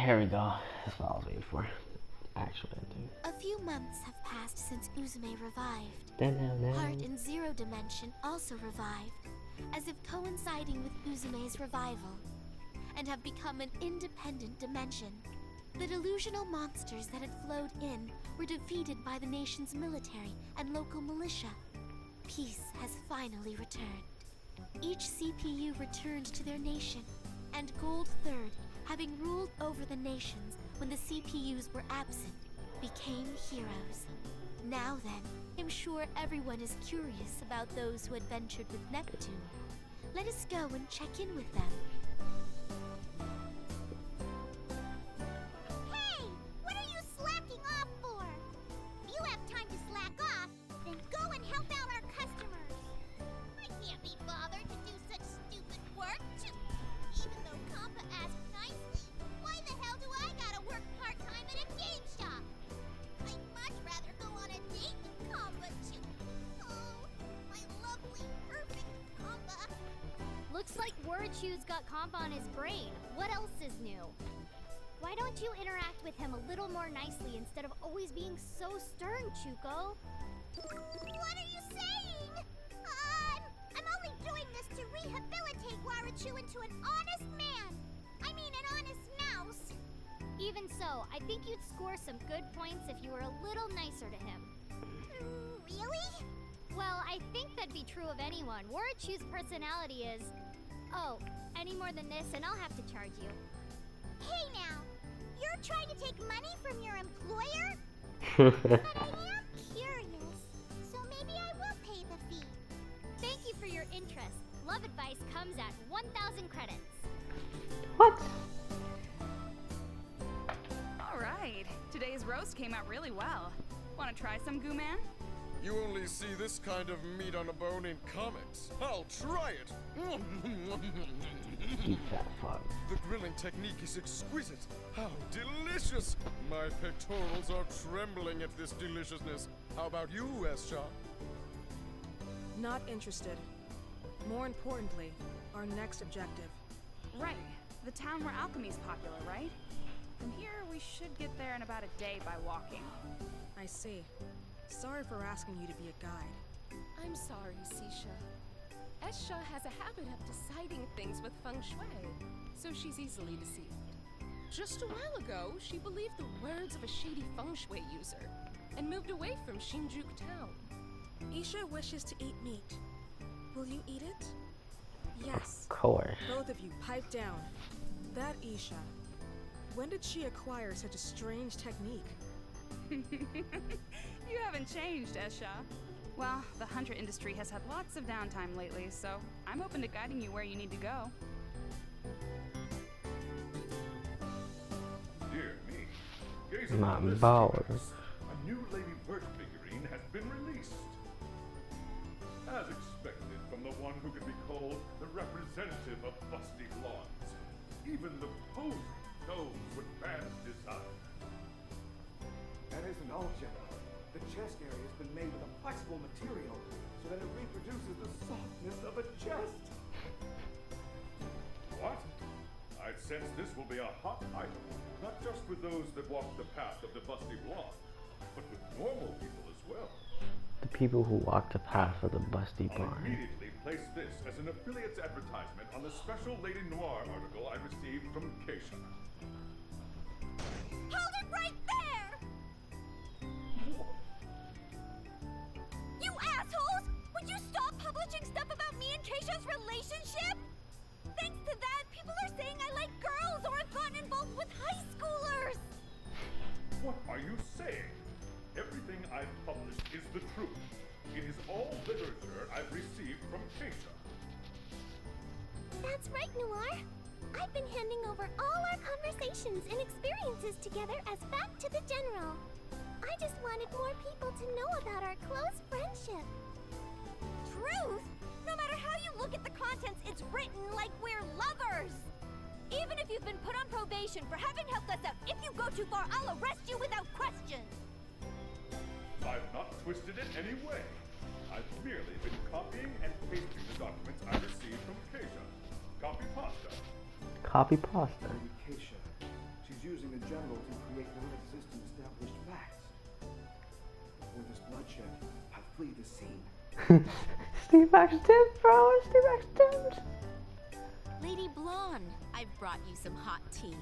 Here we go. That's what I was waiting for. Actual ending. A few months have passed since Uzume revived. Da-na-na. Heart in Zero Dimension also revived, as if coinciding with Uzume's revival, and have become an independent dimension. The delusional monsters that had flowed in were defeated by the nation's military and local militia. Peace has finally returned. Each CPU returned to their nation, and Gold Third, having ruled over the nations when the CPUs were absent, became heroes. Now then, I'm sure everyone is curious about those who adventured with Neptune. Let us go and check in with them. Hey! What are you slacking off for? If you have time to slack off, then go and help out our customers. I can't be bothered to do such stupid work. Even though Compa asked nicely, why the hell do I gotta work part-time at a game shop? I'd much rather go on a date with Compa. Oh, my lovely, perfect Compa. Looks like Warachu's got Compa on his brain. What else is new? Why don't you interact with him a little more nicely instead of always being so stern, Chuko? What are you saying? I'm only doing this to rehabilitate Warachu into an honest man. I mean, an honest mouse. Even so, I think you'd score some good points if you were a little nicer to him. Really? Well, I think that'd be true of anyone. Warachu's personality is... Oh, any more than this and I'll have to charge you. Hey now, you're trying to take money from your employer? But I am curious, so maybe I will pay the fee. Thank you for your interest. Love advice comes at 1,000 credits. What? Alright, today's roast came out really well. Wanna try some, Goo Man? You only see this kind of meat on a bone in comics. I'll try it! You fat fuck. The grilling technique is exquisite. How delicious! My pectorals are trembling at this deliciousness. How about you, Escha? Not interested. More importantly, our next objective. Right, the town where alchemy's popular, right? From here, we should get there in about a day by walking. I see. Sorry for asking you to be a guide. I'm sorry, Sisha. Escha has a habit of deciding things with feng shui, so she's easily deceived. Just a while ago, she believed the words of a shady feng shui user and moved away from Shinjuku town. Isha wishes to eat meat. Will you eat it? Yes. Of course. Both of you, pipe down. That Isha. When did she acquire such a strange technique? You haven't changed, Escha. Well, the hunter industry has had lots of downtime lately, so I'm open to guiding you where you need to go. Dear me. Gazing My on this balls. sequence, a new Lady Bird figurine has been released. As expected from the one who can be called the representative of busty blondes, even the posing knows what fans desire. That isn't all, General. The chest area has been made with a flexible material so that it reproduces the softness of a chest. What? I'd sense this will be a hot item, not just with those that walk the path of the busty blonde, but with normal people as well. The people who walk the path of the busty I'll barn. immediately place this as an affiliate's advertisement on the special Lady Noir article I received from Keisha. Hold it right there! You assholes! Would you stop publishing stuff about me and Keisha's relationship? Thanks to that, people are saying I like girls or have gotten involved with high schoolers! What are you saying? Everything I've published is the truth. It is all literature I've received from Keisha. That's right, Noir. I've been handing over all our conversations and experiences together as fact to the General. I just wanted more people to know about our close friendship. Truth? No matter how you look at the contents, it's written like we're lovers! Even if you've been put on probation for having helped us out, if you go too far, I'll arrest you without question! I've not twisted it any way. I've merely been copying and pasting the documents I received from Keisha. Copy pasta. Copy pasta. Maybe Keisha. She's using General to create non-existent established facts. Before this bloodshed, I flee the scene. Steve Max Timms, bro. Steve Max Timms. Lady Blonde, I've brought you some hot tea.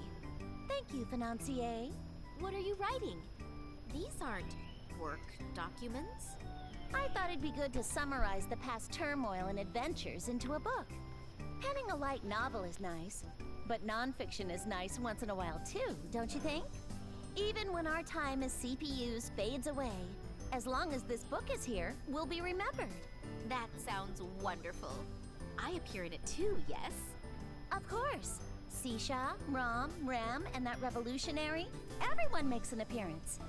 Thank you, Financier. What are you writing? These aren't work documents. I thought it'd be good to summarize the past turmoil and adventures into a book. Penning a light novel is nice, but nonfiction is nice once in a while too, don't you think? Even when our time as CPUs fades away, as long as this book is here, we'll be remembered. That sounds wonderful. I appear in it too, yes? Of course. Sisha, Ram, Ram, and that revolutionary, everyone makes an appearance.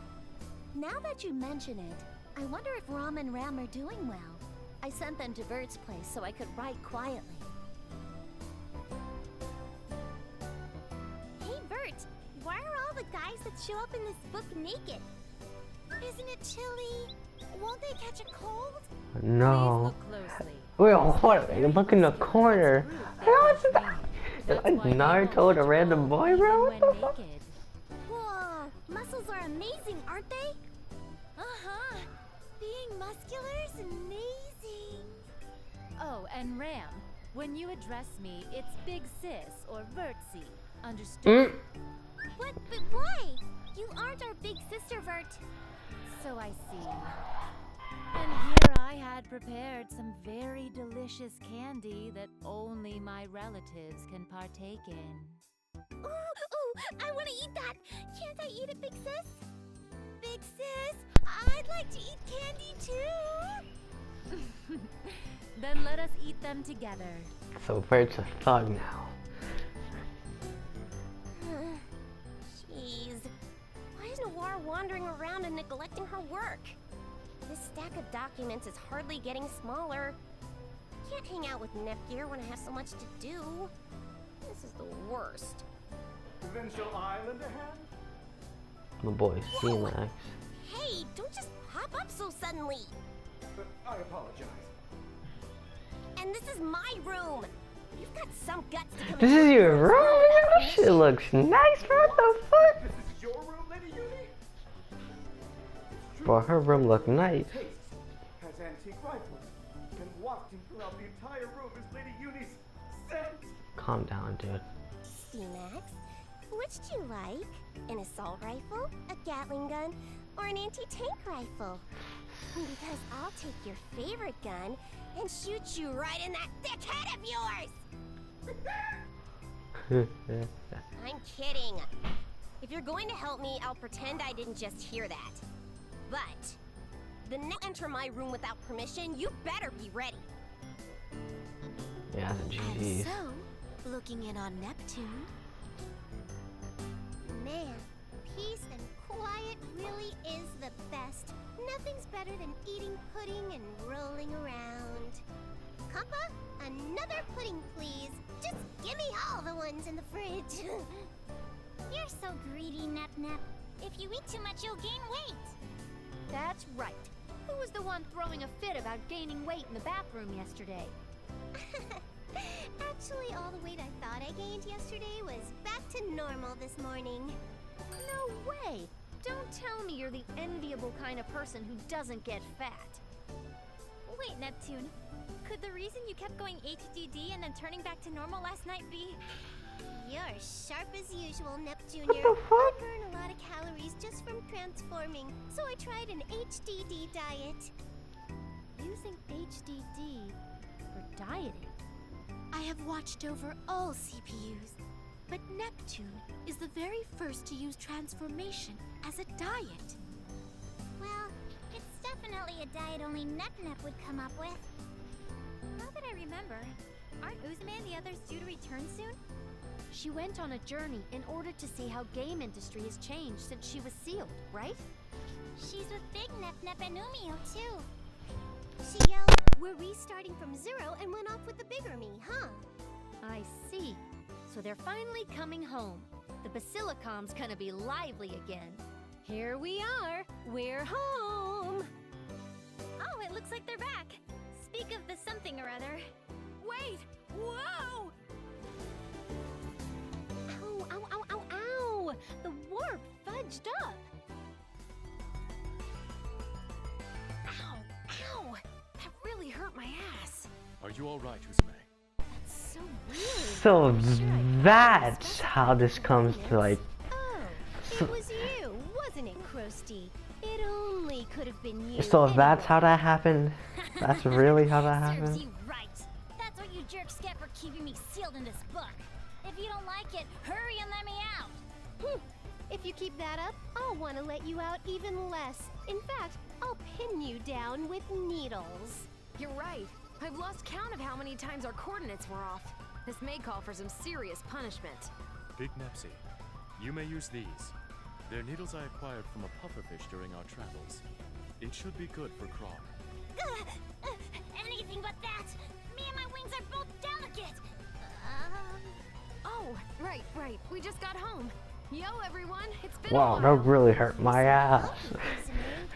Now that you mention it, I wonder if Ram and Ram are doing well. I sent them to Bert's place so I could write quietly. Hey, Bert, why are all the guys that show up in this book naked? Isn't it chilly? Won't they catch a cold? No. Please look closely. Wait, what? Look in the corner. What's that? Is that Naruto the random boy, bro? What the fuck? Whoa, muscles are amazing, aren't they? Uh-huh. Being muscular is amazing. Oh, and Ram, when you address me, it's Big Sis or Vertsy. Understood? But why? You aren't our big sister, Vert. So I see. And here I had prepared some very delicious candy that only my relatives can partake in. Ooh, I want to eat that. Can't I eat it, Big Sis? Big sis, I'd like to eat candy too. Then let us eat them together. So Bert's a thug now. Jeez. Why is Noir wandering around and neglecting her work? This stack of documents is hardly getting smaller. Can't hang out with Nepgear when I have so much to do. This is the worst. Provincial Island ahead? My boy, C-Max. Hey, don't just pop up so suddenly. I apologize. And this is my room. You've got some guts to come This in is here your and room? without That shit looks nice, bro. What the fuck? This is your room, Lady Uni? Bro, her room look nice. Taste has antique rifles, and wafting throughout the entire room is Lady Uni's scent. Calm down, dude. C-Max, which do you like? An assault rifle, a Gatling gun, or an anti-tank rifle? Because I'll take your favorite gun and shoot you right in that thick head of yours! I'm kidding. If you're going to help me, I'll pretend I didn't just hear that. But the next enter my room without permission, you better be ready. Yeah, GG's. So, looking in on Neptune. Man, peace and quiet really is the best. Nothing's better than eating pudding and rolling around. Kappa, another pudding, please. Just give me all the ones in the fridge. You're so greedy, Nep Nep. If you eat too much, you'll gain weight. That's right. Who was the one throwing a fit about gaining weight in the bathroom yesterday? Actually, all the weight I thought I gained yesterday was back to normal this morning. No way! Don't tell me you're the enviable kind of person who doesn't get fat. Wait, Neptune. Could the reason you kept going HDD and then turning back to normal last night be... You're sharp as usual, Neptunior. What the fuck? I burn a lot of calories just from transforming, so I tried an HDD diet. Using HDD for dieting? I have watched over all CPUs, but Neptune is the very first to use transformation as a diet. Well, it's definitely a diet only Nep Nep would come up with. Now that I remember, aren't Uzume and the others due to return soon? She went on a journey in order to see how game industry has changed since she was sealed, right? She's with Big Nep Nep and Umio, too. She yelled, "We're restarting from zero," and went off with the bigger me, huh? I see. So they're finally coming home. The Basilicom's gonna be lively again. Here we are. We're home. Oh, it looks like they're back. Speak of the something or other. Wait! Whoa! Ow, ow, ow, ow, ow! The warp! changed up. Ow! Ow! That really hurt my ass. Are you all right, Uzume? That's so weird. So that's how this comes to like. Oh, it was you, wasn't it, Krusty? It only could have been you. So that's how that happened. That's really how that Serves happened. you right. That's what you jerks get for keeping me sealed in this book. If you don't like it, hurry and let me out. If you keep that up, I'll want to let you out even less. In fact, I'll pin you down with needles. You're right. I've lost count of how many times our coordinates were off. This may call for some serious punishment. Big Nepsi, you may use these. They're needles I acquired from a pufferfish during our travels. It should be good for crawl. Anything but that! Me and my wings are both delicate! Oh, right. We just got home. Yo, everyone, it's been Wow, a that while. really hurt my ass.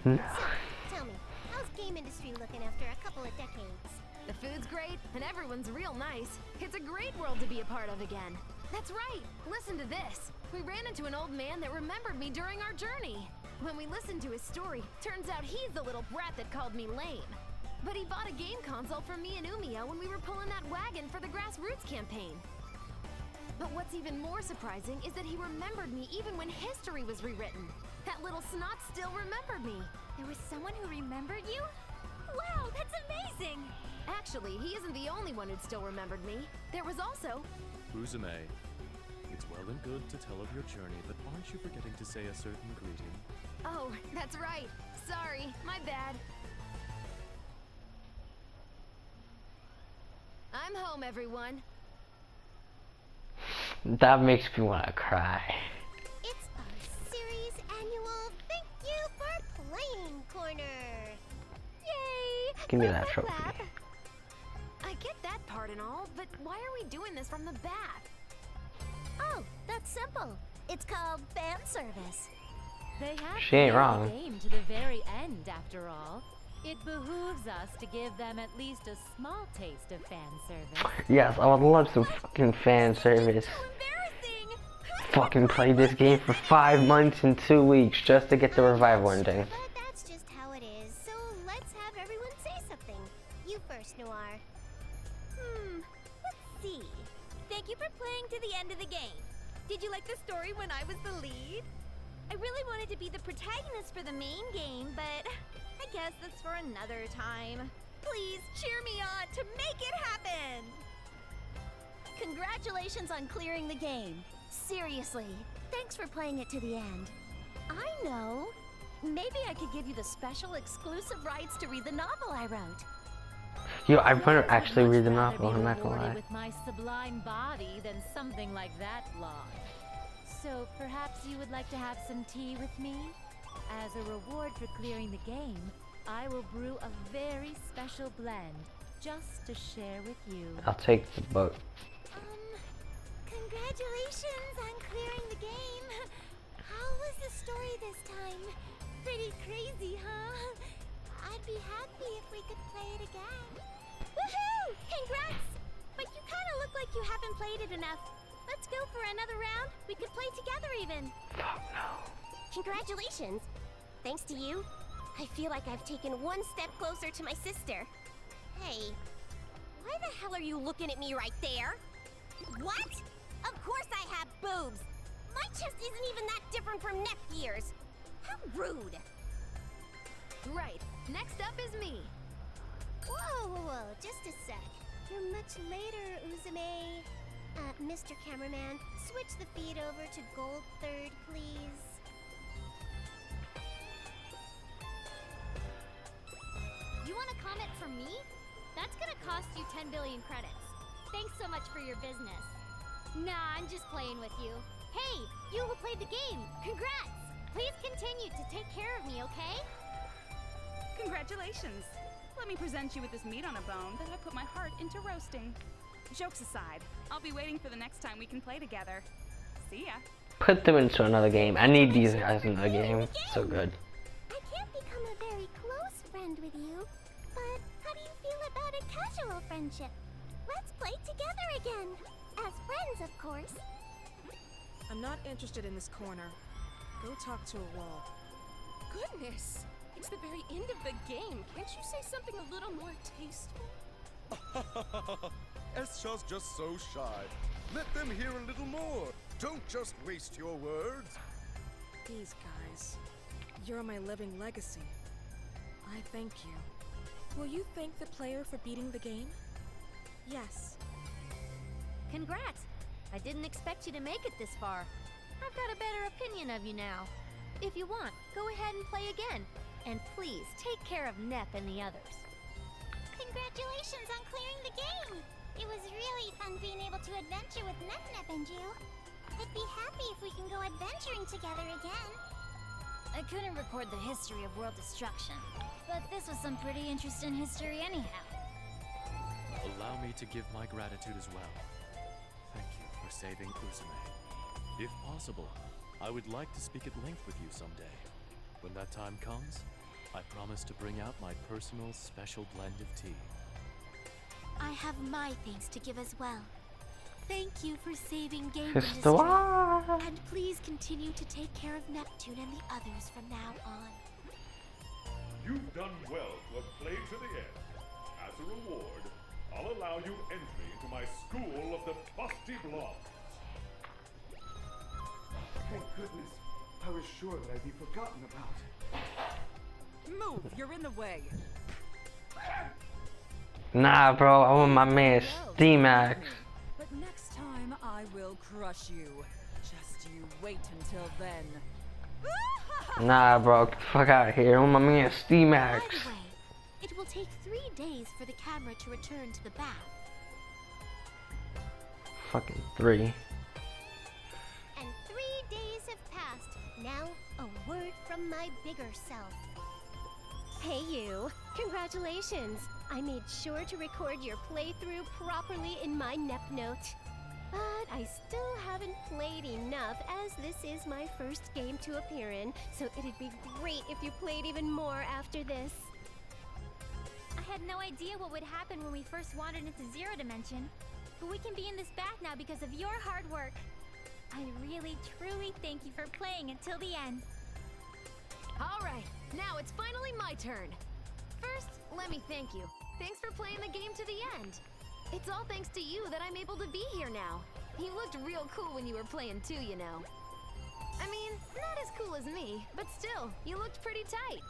No. So, tell me, how's game industry looking after a couple of decades? The food's great, and everyone's real nice. It's a great world to be a part of again. That's right. Listen to this. We ran into an old man that remembered me during our journey. When we listened to his story, turns out he's the little brat that called me lame. But he bought a game console for me and Umiya when we were pulling that wagon for the Grassroots campaign. But what's even more surprising is that he remembered me even when history was rewritten. That little snot still remembered me. There was someone who remembered you? Wow, that's amazing! Actually, he isn't the only one who'd still remembered me. There was also... Uzume, it's well and good to tell of your journey, but aren't you forgetting to say a certain greeting? Oh, that's right. Sorry, my bad. I'm home, everyone. That makes me want to cry. It's our series annual Thank You for Playing Corner. Yay! Give me that trophy. I get that part and all, but why are we doing this from the back? Oh, that's simple. It's called fan service. They have She ain't played wrong. the game to the very end, after all. It behooves us to give them at least a small taste of fan service. Yes, I would love some fucking fan service. Fucking played this game for 5 months and 2 weeks just to get the revival ending. But that's just how it is, so let's have everyone say something. You first, Noir. Let's see. Thank you for playing to the end of the game. Did you like the story when I was the lead? I really wanted to be the protagonist for the main game, but I guess that's for another time. Please cheer me on to make it happen! Congratulations on clearing the game. Seriously, thanks for playing it to the end. I know. Maybe I could give you the special exclusive rights to read the novel I wrote. Yo, I want to actually read the I'd novel, rather I'm be not gonna rewarded lie. with my sublime body than something like that long. So perhaps you would like to have some tea with me? As a reward for clearing the game, I will brew a very special blend just to share with you. I'll take the boat. Congratulations on clearing the game. How was the story this time? Pretty crazy, huh? I'd be happy if we could play it again. Woohoo! Congrats! But you kind of look like you haven't played it enough. Let's go for another round. We could play together even. Oh no. Congratulations. Thanks to you, I feel like I've taken one step closer to my sister. Hey, why the hell are you looking at me right there? What? Of course I have boobs. My chest isn't even that different from Nepgear's. How rude. Right. Next up is me. Whoa, just a sec. You're much later, Uzume. Mr. Cameraman, switch the feed over to Gold 3rd, please. You want a comment from me? That's gonna cost you 10 billion credits. Thanks so much for your business. Nah, I'm just playing with you. Hey, you who played the game, congrats! Please continue to take care of me, okay? Congratulations! Let me present you with this meat on a bone that I put my heart into roasting. Jokes aside, I'll be waiting for the next time we can play together. See ya! Put them into another game. I need these guys in the game. So good. I can't become a very close friend with you, but how do you feel about a casual friendship? Let's play together again. As friends, of course. I'm not interested in this corner. Go talk to a wall. Goodness! It's the very end of the game. Can't you say something a little more tasteful? Escha's just so shy. Let them hear a little more. Don't just waste your words. These guys. You're my living legacy. I thank you. Will you thank the player for beating the game? Yes. Congrats! I didn't expect you to make it this far. I've got a better opinion of you now. If you want, go ahead and play again. And please, take care of Nep and the others. Congratulations on clearing the game! It was really fun being able to adventure with Nep and you. I'd be happy if we can go adventuring together again. I couldn't record the history of world destruction, but this was some pretty interesting history anyhow. Allow me to give my gratitude as well. Thank you for saving Uzume. If possible, I would like to speak at length with you someday. When that time comes, I promise to bring out my personal special blend of tea. I have my thanks to give as well. Thank you for saving game Histoire. industry. And please continue to take care of Neptune and the others from now on. You've done well to have played to the end. As a reward, I'll allow you entry into my school of the Busty Blondes. Thank goodness. I was sure that I'd be forgotten about. Move! You're in the way. Nah, bro, I want my man D-Max. But next time I will crush you. Just you wait until then. Nah, bro, get the fuck out of here. I want my man D-Max. By the way, it will take 3 days for the camera to return to the bath. Fucking 3. And 3 days have passed. Now, a word from my bigger self. Hey you! Congratulations! I made sure to record your playthrough properly in my Nep note. But I still haven't played enough, as this is my first game to appear in, so it'd be great if you played even more after this. I had no idea what would happen when we first wandered into Zero Dimension, but we can be in this bath now because of your hard work. I really, truly thank you for playing until the end. Alright, now it's finally my turn. First, let me thank you. Thanks for playing the game to the end. It's all thanks to you that I'm able to be here now. You looked real cool when you were playing too, you know. I mean, not as cool as me, but still, you looked pretty tight.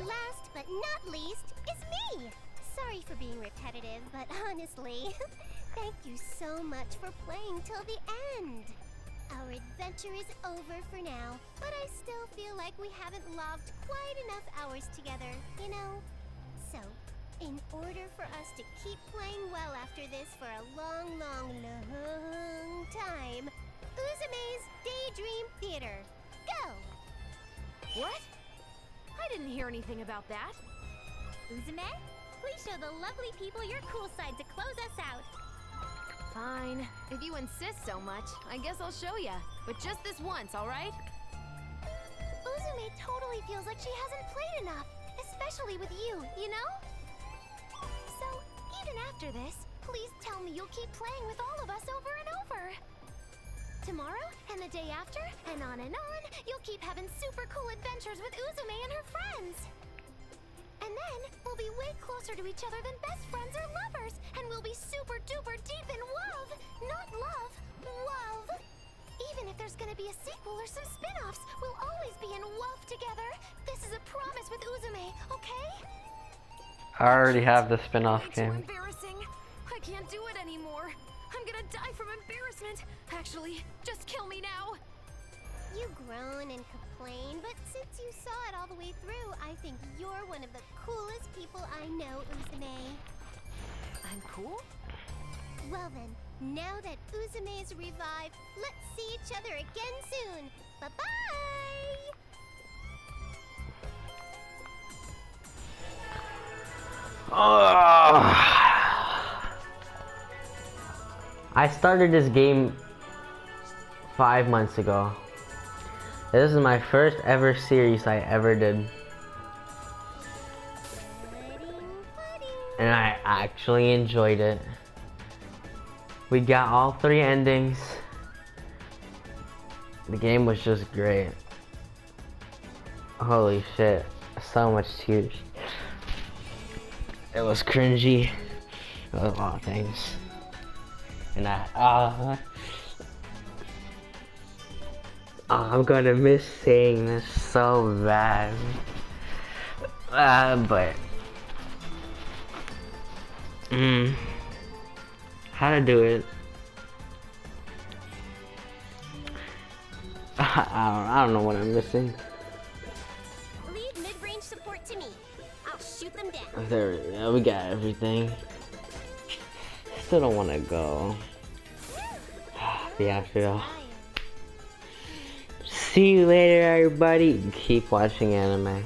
Last but not least is me. Sorry for being repetitive, but honestly, thank you so much for playing till the end. Our adventure is over for now, but I still feel like we haven't logged quite enough hours together, you know? So, in order for us to keep playing well after this for a long, long, long time, Uzume's Daydream Theater. Go! What? I didn't hear anything about that. Uzume, please show the lovely people your cool side to close us out. Fine. If you insist so much, I guess I'll show ya. But just this once, alright? Uzume totally feels like she hasn't played enough, especially with you, you know? So, even after this, please tell me you'll keep playing with all of us over and over. Tomorrow, and the day after, and on, you'll keep having super cool adventures with Uzume and her friends. And then, we'll be way closer to each other than best friends or lovers, and we'll be super duper deep in love. Not love, love. Even if there's gonna be a sequel or some spin-offs, we'll always be in love together. This is a promise with Uzume, okay? I already have the spin-off It's so game. embarrassing. I can't do it anymore. I'm gonna die from embarrassment. Actually, just kill me now. You groan and complain, but since you saw it all the way through, I think you're one of the coolest people I know, Uzume. I'm cool? Well then, now that Uzume is revived, let's see each other again soon. Bye-bye! I started this game 5 months ago. This is my first ever series I ever did. And I actually enjoyed it. We got all 3 endings. The game was just great. Holy shit. So much tears. It was cringy. It was a lot of things. And I'm gonna miss saying this so bad. But how to do it? I don't know what I'm missing. Leave mid-range support to me. I'll shoot them down. There, we got everything. Still don't want to go. Yeah, I feel. See you later, everybody. Keep watching anime.